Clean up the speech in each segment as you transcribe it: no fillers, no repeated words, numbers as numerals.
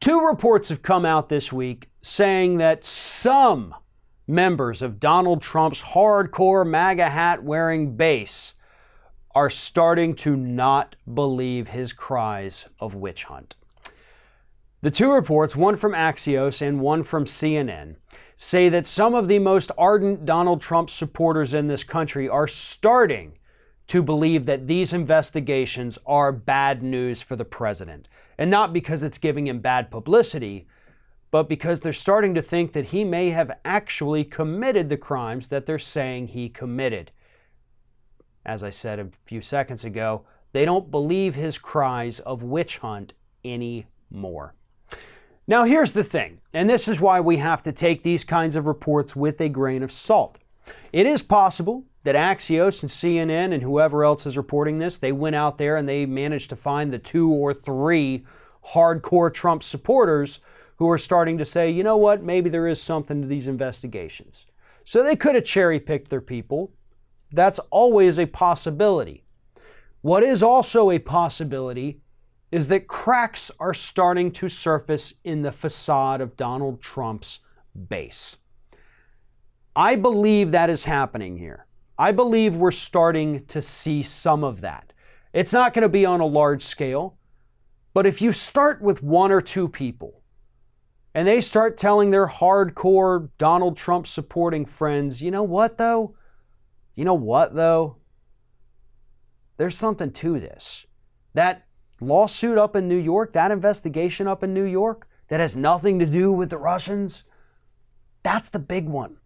Two reports have come out this week saying that some members of Donald Trump's hardcore MAGA hat wearing base are starting to not believe his cries of witch hunt. The two reports, one from Axios and one from CNN, say that some of the most ardent Donald Trump supporters in this country are starting to believe that these investigations are bad news for the president. And not because it's giving him bad publicity, but because they're starting to think that he may have actually committed the crimes that they're saying he committed. As I said a few seconds ago, they don't believe his cries of witch hunt anymore. Now here's the thing, and this is why we have to take these kinds of reports with a grain of salt. It is possible that Axios and CNN and whoever else is reporting this, they went out there and they managed to find the 2 or 3 hardcore Trump supporters who are starting to say, you know what, maybe there is something to these investigations. So they could have cherry-picked their people. That's always a possibility. What is also a possibility is that cracks are starting to surface in the facade of Donald Trump's base. I believe that is happening here. I believe we're starting to see some of that. It's not going to be on a large scale, but if you start with 1 or 2 people and they start telling their hardcore Donald Trump supporting friends, you know what though? There's something to this. That lawsuit up in New York, that investigation up in New York that has nothing to do with the Russians, that's the big one.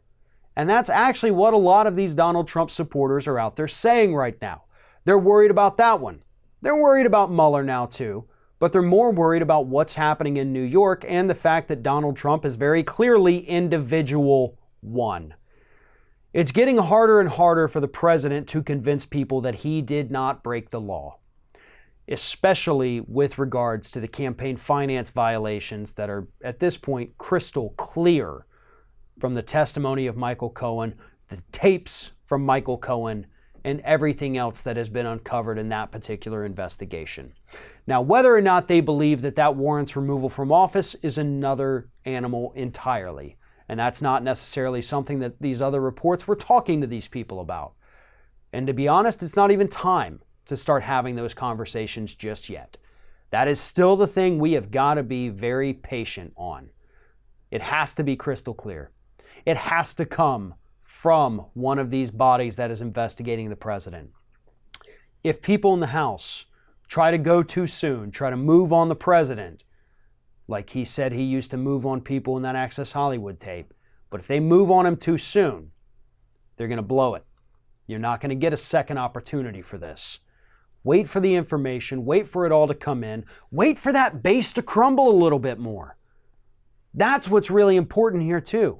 And that's actually what a lot of these Donald Trump supporters are out there saying right now. They're worried about that one. They're worried about Mueller now too, but they're more worried about what's happening in New York and the fact that Donald Trump is very clearly individual one. It's getting harder and harder for the president to convince people that he did not break the law, especially with regards to the campaign finance violations that are at this point crystal clear from the testimony of Michael Cohen, the tapes from Michael Cohen, and everything else that has been uncovered in that particular investigation. Now, whether or not they believe that that warrants removal from office is another animal entirely. And that's not necessarily something that these other reports were talking to these people about. And to be honest, it's not even time to start having those conversations just yet. That is still the thing we have got to be very patient on. It has to be crystal clear. It has to come from one of these bodies that is investigating the president. If people in the House try to go too soon, try to move on the president, like he said he used to move on people in that Access Hollywood tape, but if they move on him too soon, they're going to blow it. You're not going to get a second opportunity for this. Wait for the information, wait for it all to come in, wait for that base to crumble a little bit more. That's what's really important here too.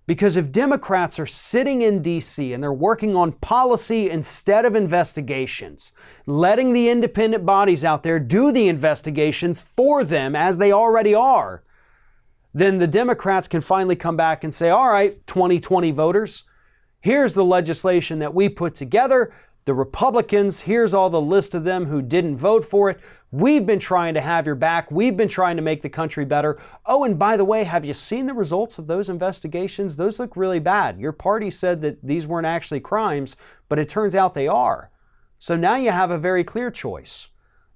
Because if Democrats are sitting in D.C. and they're working on policy instead of investigations, letting the independent bodies out there do the investigations for them as they already are, then the Democrats can finally come back and say, all right, 2020 voters, here's the legislation that we put together. The Republicans, here's all the list of them who didn't vote for it. We've been trying to have your back. We've been trying to make the country better. Oh, and by the way, have you seen the results of those investigations? Those look really bad. Your party said that these weren't actually crimes, but it turns out they are. So now you have a very clear choice.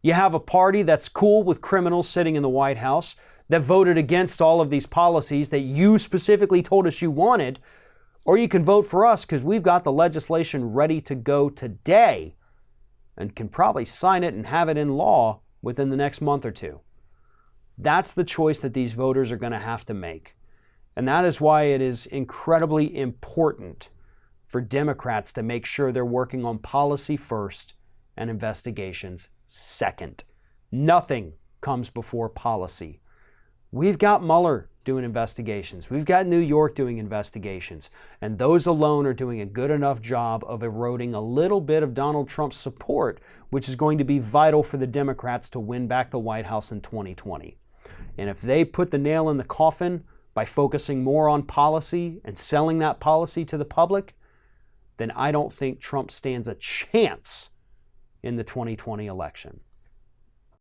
You have a party that's cool with criminals sitting in the White House that voted against all of these policies that you specifically told us you wanted. Or you can vote for us because we've got the legislation ready to go today and can probably sign it and have it in law within the next month or two. That's the choice that these voters are going to have to make. And that is why it is incredibly important for Democrats to make sure they're working on policy first and investigations second. Nothing comes before policy. We've got Mueller doing investigations. We've got New York doing investigations. And those alone are doing a good enough job of eroding a little bit of Donald Trump's support, which is going to be vital for the Democrats to win back the White House in 2020. And if they put the nail in the coffin by focusing more on policy and selling that policy to the public, then I don't think Trump stands a chance in the 2020 election.